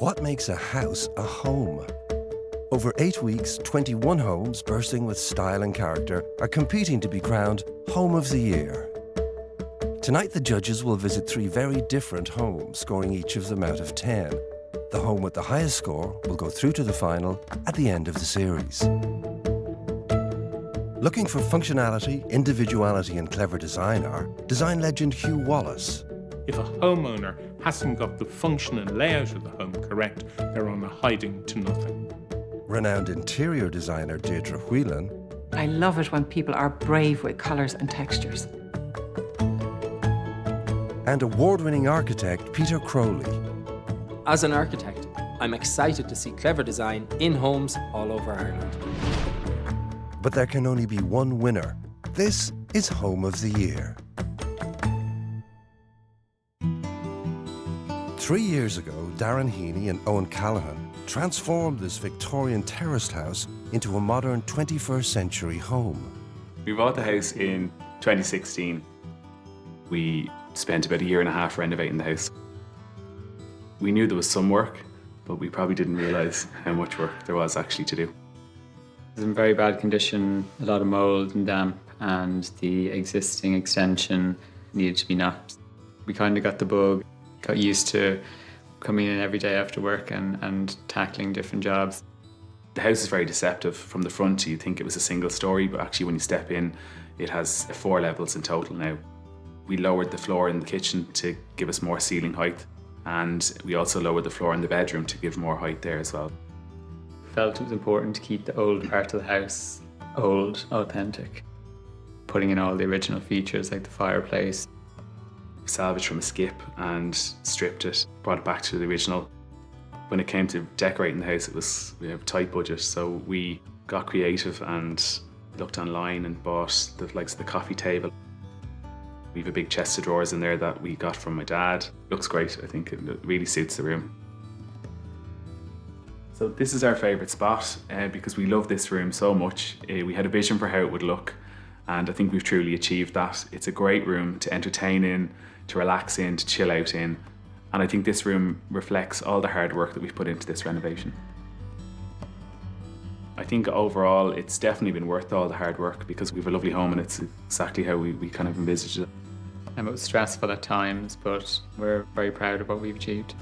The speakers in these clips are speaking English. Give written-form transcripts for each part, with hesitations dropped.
What makes a house a home? Over 8 weeks, 21 homes bursting with style and character are competing to be crowned Home of the Year. Tonight, the judges will visit 3 very different homes, scoring each of them out of 10. The home with the highest score will go through to the final at the end of the series. Looking for functionality, individuality and clever design are design legend Hugh Wallace. If a homeowner hasn't got the function and layout of the home correct, they're on a hiding to nothing. Renowned interior designer Deirdre Whelan. I love it when people are brave with colours and textures. And award-winning architect Peter Crowley. As an architect, I'm excited to see clever design in homes all over Ireland. But there can only be one winner. This is Home of the Year. 3 years ago, Darren, Heene and Owen Callahan transformed this Victorian terraced house into a modern 21st century home. We bought the house in 2016. We spent about 1.5 years renovating the house. We knew there was some work, but we probably didn't realise how much work there was actually to do. It's in very bad condition, a lot of mould and damp, and the existing extension needed to be knocked. We kind of got the bug, got used to coming in every day after work and tackling different jobs. The house is very deceptive. From the front, you think it was a single story, but actually when you step in, it has 4 levels in total now. We lowered the floor in the kitchen to give us more ceiling height, and we also lowered the floor in the bedroom to give more height there as well. Felt it was important to keep the old part of the house old, authentic. Putting in all the original features like the fireplace. Salvaged from a skip and stripped it, brought it back to the original. When it came to decorating the house, we have a tight budget, so we got creative and looked online and bought the likes of the coffee table. We have a big chest of drawers in there that we got from my dad. Looks great, I think it really suits the room. So this is our favourite spot because we love this room so much. We had a vision for how it would look, and I think we've truly achieved that. It's a great room to entertain in, to relax in, to chill out in, and I think this room reflects all the hard work that we've put into this renovation. I think overall it's definitely been worth all the hard work because we have a lovely home and it's exactly how we kind of envisaged it. And it was stressful at times, but we're very proud of what we've achieved.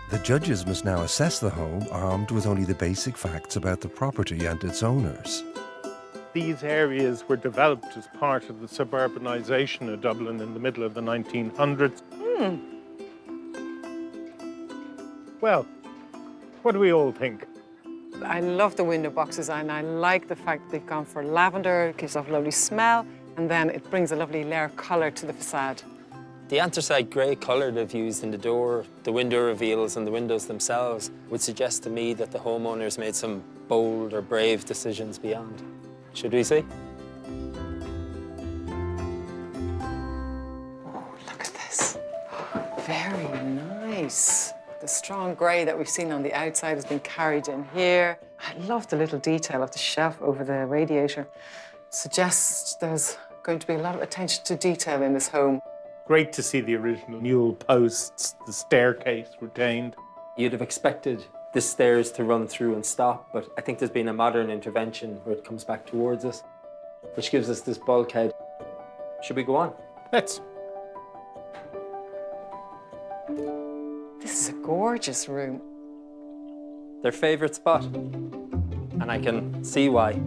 The judges must now assess the home armed with only the basic facts about the property and its owners. These areas were developed as part of the suburbanisation of Dublin in the middle of the 1900s. Well, what do we all think? I love the window boxes and I like the fact that they've gone for lavender. It gives off a lovely smell and then it brings a lovely layer of colour to the facade. The anthracite grey colour they've used in the door, the window reveals and the windows themselves would suggest to me that the homeowners made some bold or brave decisions beyond. Should we see? Oh, look at this. Very nice. The strong grey that we've seen on the outside has been carried in here. I love the little detail of the shelf over the radiator. Suggests there's going to be a lot of attention to detail in this home. Great to see the original newel posts, the staircase retained. You'd have expected the stairs to run through and stop, but I think there's been a modern intervention where it comes back towards us, which gives us this bulkhead. Should we go on? Let's. This is a gorgeous room. Their favourite spot, and I can see why.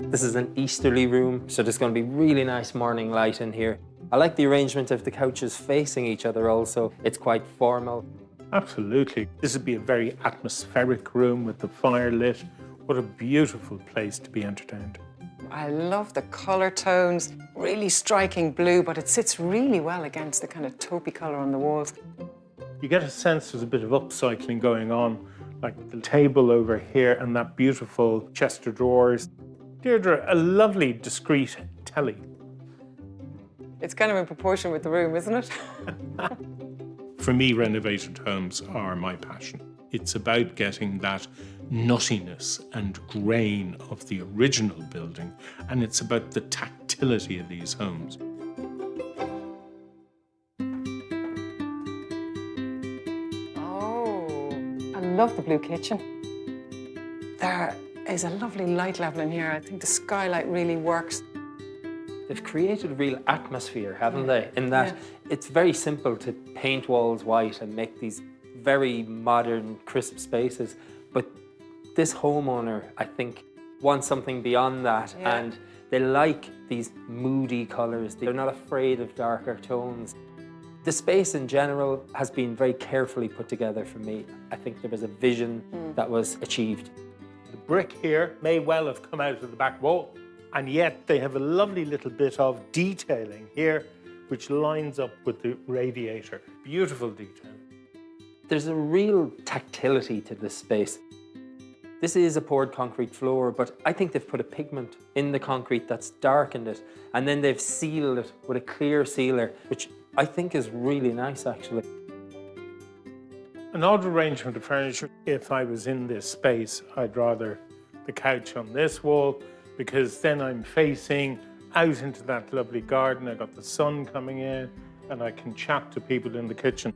This is an easterly room, so there's going to be really nice morning light in here. I like the arrangement of the couches facing each other also. It's quite formal. Absolutely. This would be a very atmospheric room with the fire lit. What a beautiful place to be entertained. I love the colour tones, really striking blue, but it sits really well against the kind of taupey colour on the walls. You get a sense there's a bit of upcycling going on, like the table over here and that beautiful chest of drawers. Deirdre, a lovely, discreet telly. It's kind of in proportion with the room, isn't it? For me, renovated homes are my passion. It's about getting that nuttiness and grain of the original building, and it's about the tactility utility of these homes. Oh, I love the blue kitchen. There is a lovely light level in here. I think the skylight really works. They've created a real atmosphere, haven't they? In that it's very simple to paint walls white and make these very modern, crisp spaces. But this homeowner, I think, wants something beyond that. And they like these moody colours. They're not afraid of darker tones. The space in general has been very carefully put together for me. I think there was a vision that was achieved. The brick here may well have come out of the back wall, and yet they have a lovely little bit of detailing here which lines up with the radiator. Beautiful detail. There's a real tactility to this space. This is a poured concrete floor, but I think they've put a pigment in the concrete that's darkened it, and then they've sealed it with a clear sealer, which I think is really nice, actually. An odd arrangement of furniture. If I was in this space, I'd rather the couch on this wall, because then I'm facing out into that lovely garden. I've got the sun coming in, and I can chat to people in the kitchen.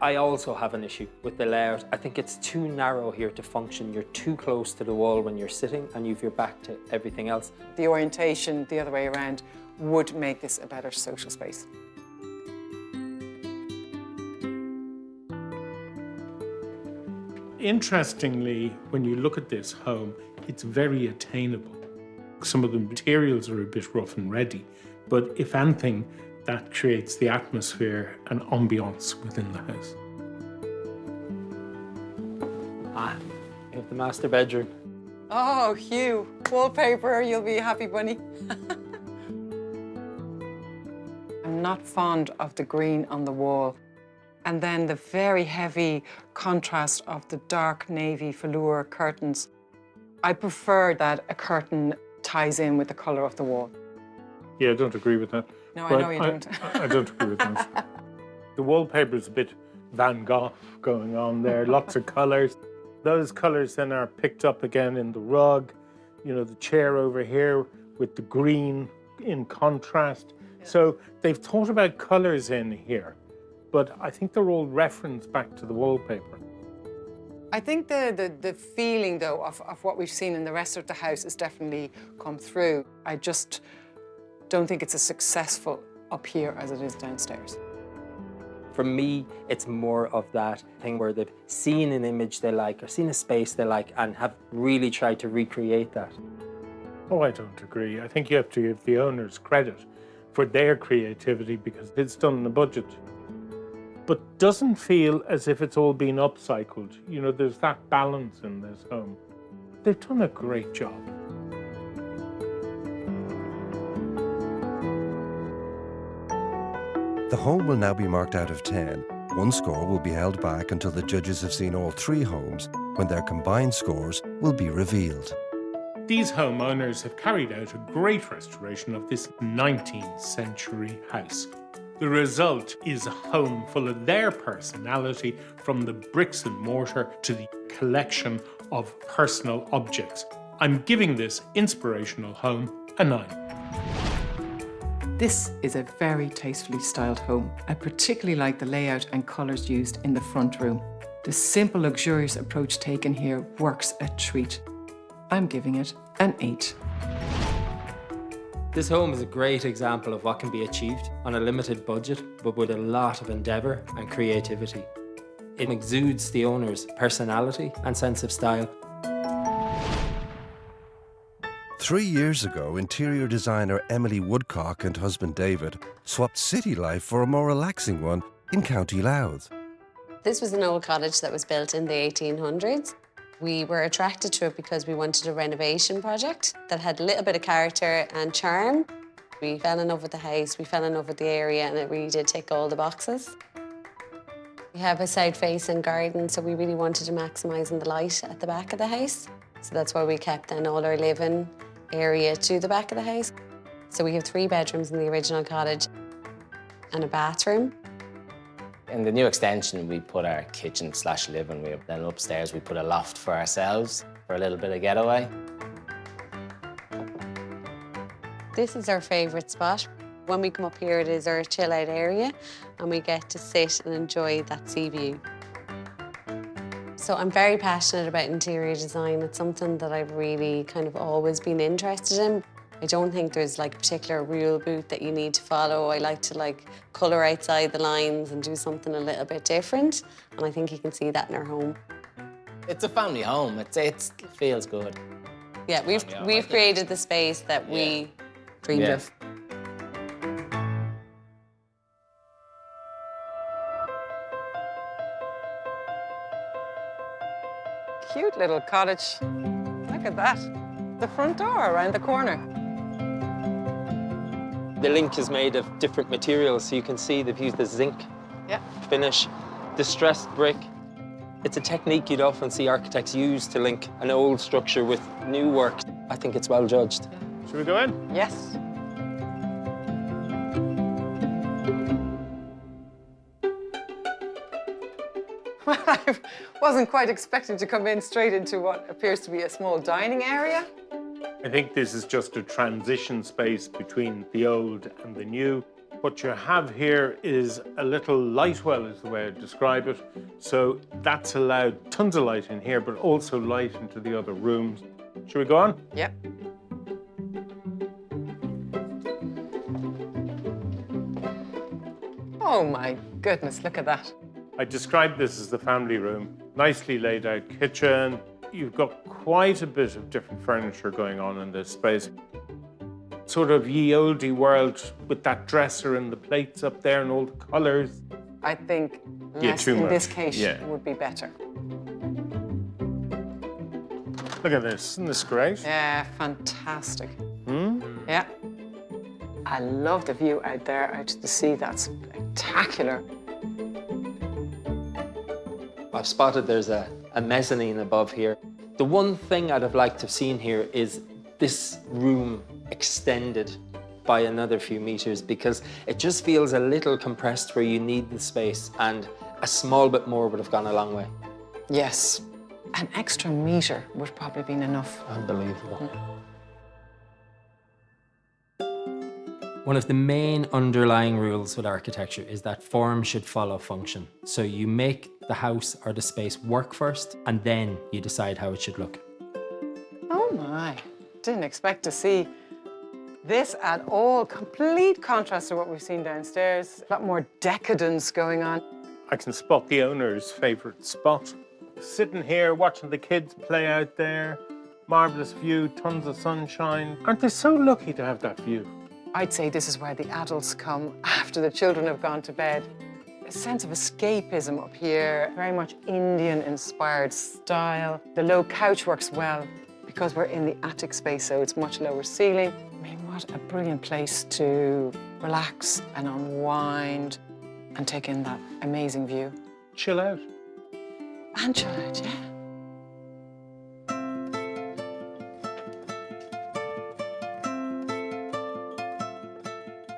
I also have an issue with the layout. I think it's too narrow here to function. You're too close to the wall when you're sitting, and you've your back to everything else. The orientation the other way around would make this a better social space. Interestingly, when you look at this home, it's very attainable. Some of the materials are a bit rough and ready, but if anything, that creates the atmosphere and ambiance within the house. You have the master bedroom. Oh, Hugh, wallpaper, you'll be a happy bunny. I'm not fond of the green on the wall. And then the very heavy contrast of the dark navy velour curtains. I prefer that a curtain ties in with the colour of the wall. Yeah, I don't agree with that. No, I But know you don't. I don't agree with that. The wallpaper's a bit Van Gogh going on there, lots of colours. Those colours then are picked up again in the rug. You know, the chair over here with the green in contrast. Yeah. So they've thought about colours in here, but I think they're all referenced back to the wallpaper. I think the feeling, though, of what we've seen in the rest of the house has definitely come through. I just don't think it's as successful up here as it is downstairs. For me, it's more of that thing where they've seen an image they like or seen a space they like and have really tried to recreate that. Oh, I don't agree. I think you have to give the owners credit for their creativity because it's done on a budget. But doesn't feel as if it's all been upcycled. You know, there's that balance in this home. They've done a great job. The home will now be marked out of 10. One score will be held back until the judges have seen all 3 homes, when their combined scores will be revealed. These homeowners have carried out a great restoration of this 19th century house. The result is a home full of their personality, from the bricks and mortar to the collection of personal objects. I'm giving this inspirational home a 9. This is a very tastefully styled home. I particularly like the layout and colours used in the front room. The simple, luxurious approach taken here works a treat. I'm giving it an 8. This home is a great example of what can be achieved on a limited budget, but with a lot of endeavour and creativity. It exudes the owner's personality and sense of style. 3 years ago, interior designer Emily Woodcock and husband David swapped city life for a more relaxing one in County Louth. This was an old cottage that was built in the 1800s. We were attracted to it because we wanted a renovation project that had a little bit of character and charm. We fell in love with the house, we fell in love with the area, and it really did tick all the boxes. We have a south-facing garden, so we really wanted to maximise the light at the back of the house. So that's why we kept then all our living area to the back of the house. So we have 3 bedrooms in the original cottage and a bathroom. In the new extension, we put our kitchen/living room. Then upstairs, we put a loft for ourselves for a little bit of getaway. This is our favourite spot. When we come up here, it is our chill-out area, and we get to sit and enjoy that sea view. So I'm very passionate about interior design. It's something that I've really kind of always been interested in. I don't think there's like a particular rule book that you need to follow. I like to like colour outside the lines and do something a little bit different. And I think you can see that in our home. It's a family home. It feels good. Yeah, we've created the space that we dreamed of. Cute little cottage. Look at that. The front door around the corner. The link is made of different materials, so you can see they've used the zinc finish, distressed brick. It's a technique you'd often see architects use to link an old structure with new work. I think it's well judged. Should we go in? Yes. Well, I wasn't quite expecting to come in straight into what appears to be a small dining area. I think this is just a transition space between the old and the new. What you have here is a little light well, is the way I'd describe it. So that's allowed tons of light in here, but also light into the other rooms. Should we go on? Yep. Oh my goodness, look at that. I described this as the family room. Nicely laid out kitchen. You've got quite a bit of different furniture going on in this space. Sort of ye oldie world with that dresser and the plates up there and all the colours. I think Yeah, less too in much. this case Yeah. would be better. Look at this, isn't this great? Yeah, fantastic. Yeah. I love the view out there, out to the sea. That's spectacular. I've spotted there's a mezzanine above here. The one thing I'd have liked to have seen here is this room extended by another few meters, because it just feels a little compressed where you need the space, and a small bit more would have gone a long way. Yes. An extra metre would probably been enough. Unbelievable. One of the main underlying rules with architecture is that form should follow function. So you make the house or the space work first, and then you decide how it should look. Oh my, didn't expect to see this at all. Complete contrast to what we've seen downstairs. A lot more decadence going on. I can spot the owner's favourite spot. Sitting here, watching the kids play out there. Marvellous view, tons of sunshine. Aren't they so lucky to have that view? I'd say this is where the adults come after the children have gone to bed. A sense of escapism up here, very much Indian-inspired style. The low couch works well because we're in the attic space, so it's much lower ceiling. I mean, what a brilliant place to relax and unwind and take in that amazing view. Chill out. And chill out, yeah.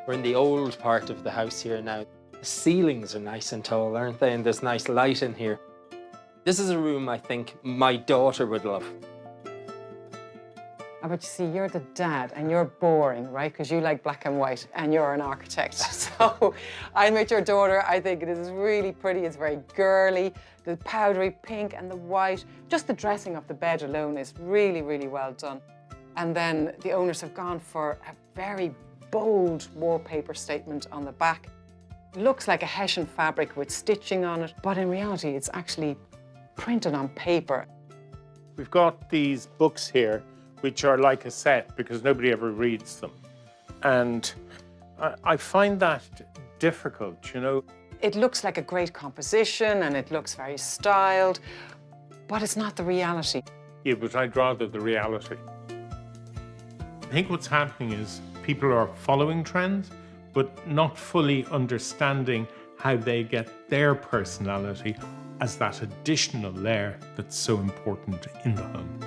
We're in the old part of the house here now. The ceilings are nice and tall, aren't they? And there's nice light in here. This is a room I think my daughter would love. But you see, you're the dad and you're boring, right? Because you like black and white and you're an architect. So I met your daughter. I think it is really pretty. It's very girly. The powdery pink and the white. Just the dressing of the bed alone is really, really well done. And then the owners have gone for a very bold wallpaper statement on the back. It looks like a Hessian fabric with stitching on it, but in reality, it's actually printed on paper. We've got these books here, which are like a set because nobody ever reads them. And I find that difficult, you know. It looks like a great composition and it looks very styled, but it's not the reality. Yeah, but I'd rather the reality. I think what's happening is people are following trends, but not fully understanding how they get their personality as that additional layer that's so important in the home.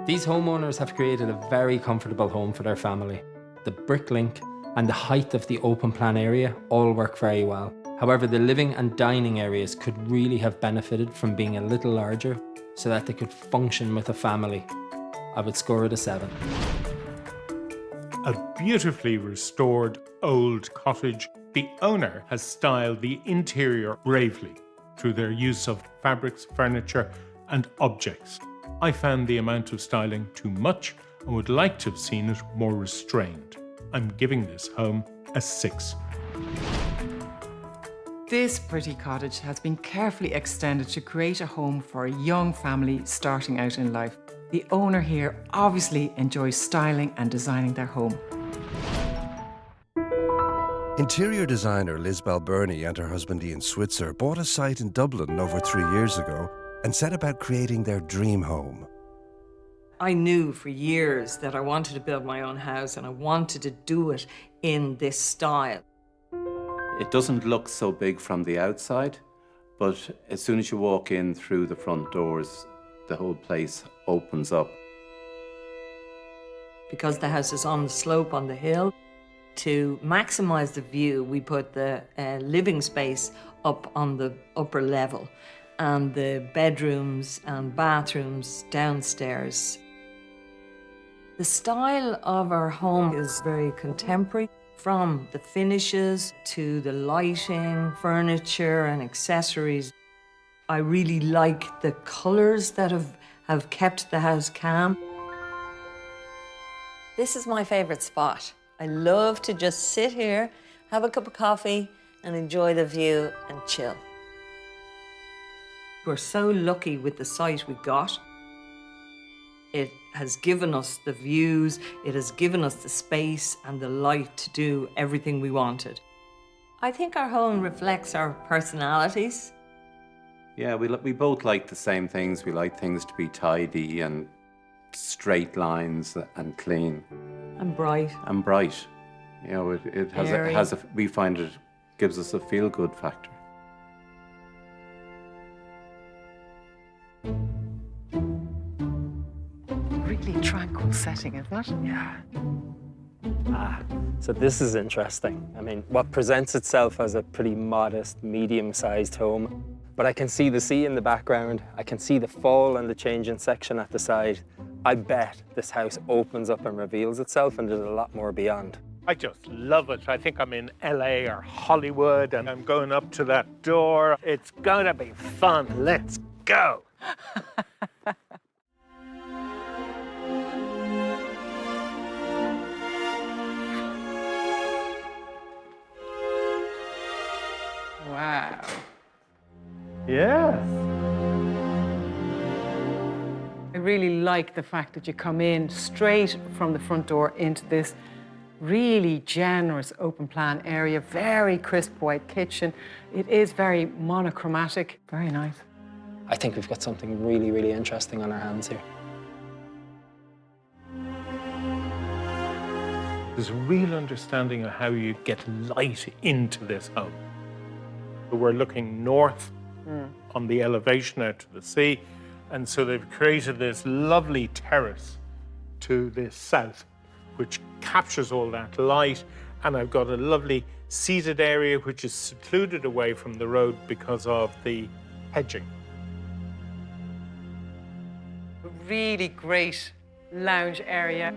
These homeowners have created a very comfortable home for their family. The brick link and the height of the open plan area all work very well. However, the living and dining areas could really have benefited from being a little larger so that they could function with a family. I would score it a 7. A beautifully restored old cottage. The owner has styled the interior bravely through their use of fabrics, furniture, and objects. I found the amount of styling too much and would like to have seen it more restrained. I'm giving this home a 6. This pretty cottage has been carefully extended to create a home for a young family starting out in life. The owner here obviously enjoys styling and designing their home. Interior designer Liz Balbirnie and her husband Ian Switzer bought a site in Dublin over 3 years ago and set about creating their dream home. I knew for years that I wanted to build my own house and I wanted to do it in this style. It doesn't look so big from the outside, but as soon as you walk in through the front doors, the whole place opens up. Because the house is on the slope on the hill, to maximize the view, we put the living space up on the upper level and the bedrooms and bathrooms downstairs. The style of our home is very contemporary, from the finishes to the lighting, furniture and accessories. I really like the colours that have kept the house calm. This is my favourite spot. I love to just sit here, have a cup of coffee and enjoy the view and chill. We're so lucky with the site we got. It has given us the views, it has given us the space and the light to do everything we wanted. I think our home reflects our personalities. Yeah, we both like the same things. We like things to be tidy and straight lines and clean. And bright. And bright. You know, it has we find it gives us a feel-good factor. Really tranquil setting, isn't it? Yeah. So this is interesting. I mean, what presents itself as a pretty modest, medium-sized home, but I can see the sea in the background. I can see the fall and the changing section at the side. I bet this house opens up and reveals itself, and there's a lot more beyond. I just love it. I think I'm in LA or Hollywood and I'm going up to that door. It's gonna be fun. Let's go. Wow. Yes. I really like the fact that you come in straight from the front door into this really generous open plan area, very crisp white kitchen. It is very monochromatic, very nice. I think we've got something really, really interesting on our hands here. There's a real understanding of how you get light into this home. We're looking north on the elevation out to the sea, and so they've created this lovely terrace to the south, which captures all that light, and I've got a lovely seated area which is secluded away from the road because of the hedging. A really great lounge area.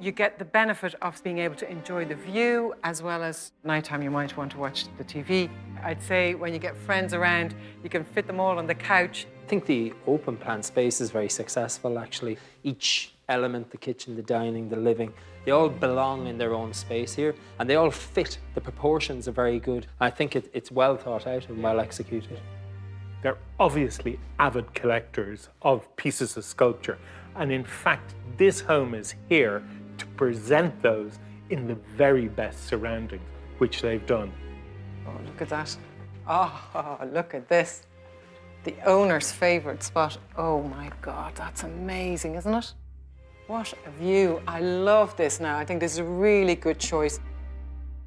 You get the benefit of being able to enjoy the view, as well as nighttime you might want to watch the TV. I'd say when you get friends around, you can fit them all on the couch. I think the open plan space is very successful, actually. Each element, the kitchen, the dining, the living, they all belong in their own space here, and they all fit. The proportions are very good. I think it's well thought out and well executed. They're obviously avid collectors of pieces of sculpture, and in fact, this home is here to present those in the very best surroundings, which they've done. Oh, look at that. Oh, look at this. The owner's favourite spot. Oh my God, that's amazing, isn't it? What a view. I love this now. I think this is a really good choice.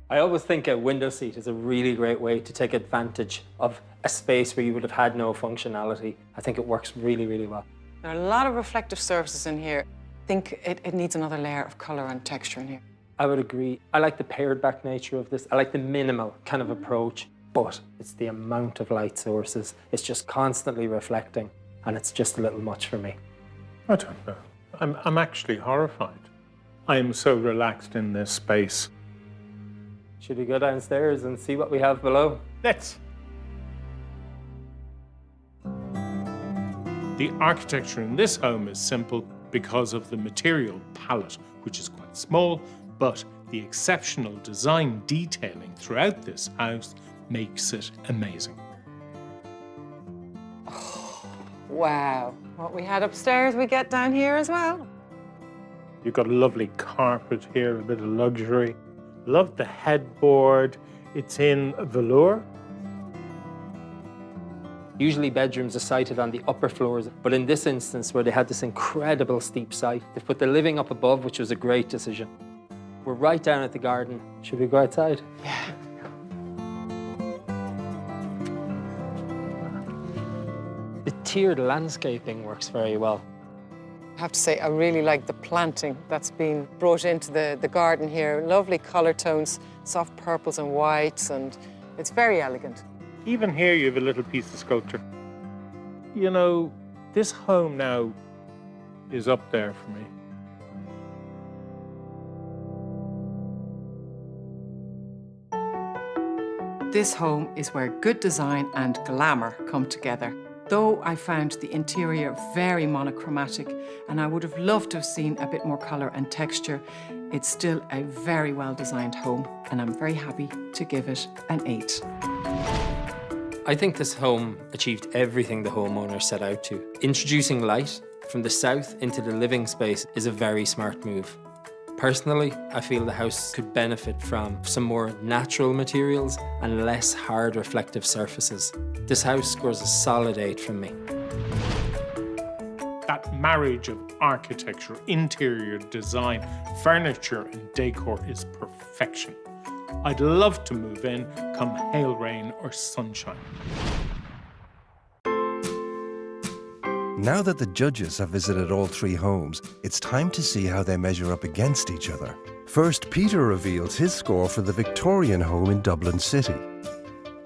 I always think a window seat is a really great way to take advantage of a space where you would have had no functionality. I think it works really, really well. There are a lot of reflective surfaces in here. I think it needs another layer of colour and texture in here. I would agree. I like the pared back nature of this. I like the minimal kind of approach, but it's the amount of light sources. It's just constantly reflecting, and it's just a little much for me. I don't know. I'm actually horrified. I am so relaxed in this space. Should we go downstairs and see what we have below? Let's. The architecture in this home is simple because of the material palette, which is quite small, but the exceptional design detailing throughout this house makes it amazing. Wow. What we had upstairs, we get down here as well. You've got a lovely carpet here, a bit of luxury. Love the headboard. It's in velour. Usually bedrooms are sited on the upper floors, but in this instance where they had this incredible steep site, they've put the living up above, which was a great decision. We're right down at the garden. Should we go outside? Yeah. The tiered landscaping works very well. I have to say, I really like the planting that's been brought into the garden here. Lovely colour tones, soft purples and whites, and it's very elegant. Even here you have a little piece of sculpture. You know, this home now is up there for me. This home is where good design and glamour come together. Though I found the interior very monochromatic and I would have loved to have seen a bit more colour and texture, it's still a very well-designed home and I'm very happy to give it an 8. I think this home achieved everything the homeowner set out to. Introducing light from the south into the living space is a very smart move. Personally, I feel the house could benefit from some more natural materials and less hard reflective surfaces. This house scores a solid 8 from me. That marriage of architecture, interior design, furniture and decor is perfection. I'd love to move in come hail, rain or sunshine. Now that the judges have visited all 3 homes, it's time to see how they measure up against each other. First, Peter reveals his score for the Victorian home in Dublin City.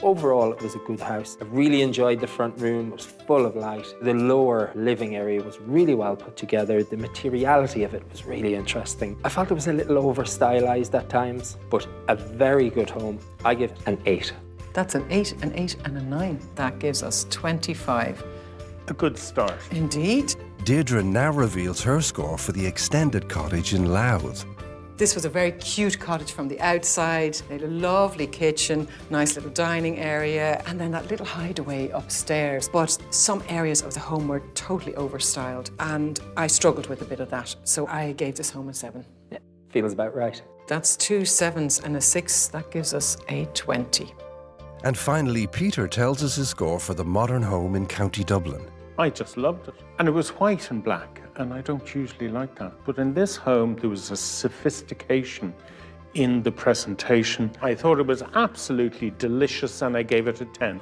Overall, it was a good house. I really enjoyed the front room. It was full of light. The lower living area was really well put together. The materiality of it was really interesting. I felt it was a little over-stylized at times, but a very good home. I give it an 8. That's an 8, an 8 and a 9. That gives us 25. A good start. Indeed. Deirdre now reveals her score for the extended cottage in Louth. This was a very cute cottage from the outside. They had a lovely kitchen, nice little dining area, and then that little hideaway upstairs. But some areas of the home were totally overstyled, and I struggled with a bit of that. So I gave this home a 7. Yeah, feels about right. That's 2 7s and a 6. That gives us a 20. And finally, Peter tells us his score for the modern home in County Dublin. I just loved it. And it was white and black, and I don't usually like that. But in this home, there was a sophistication in the presentation. I thought it was absolutely delicious, and I gave it a 10.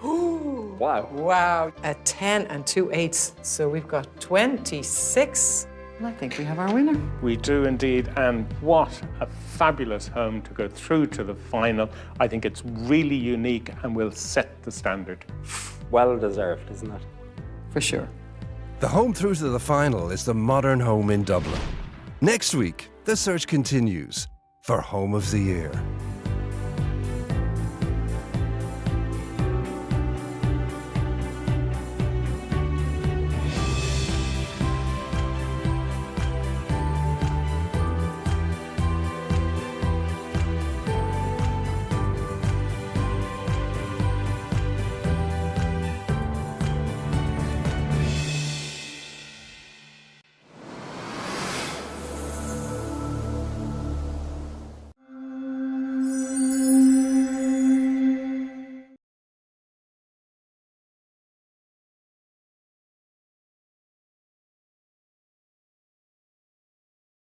Wow. Wow, a 10 and 2 8s. So we've got 26. And I think we have our winner. We do indeed, and what a fabulous home to go through to the final. I think it's really unique and will set the standard. Well deserved, isn't it? For sure. The home through to the final is the modern home in Dublin. Next week, the search continues for Home of the Year.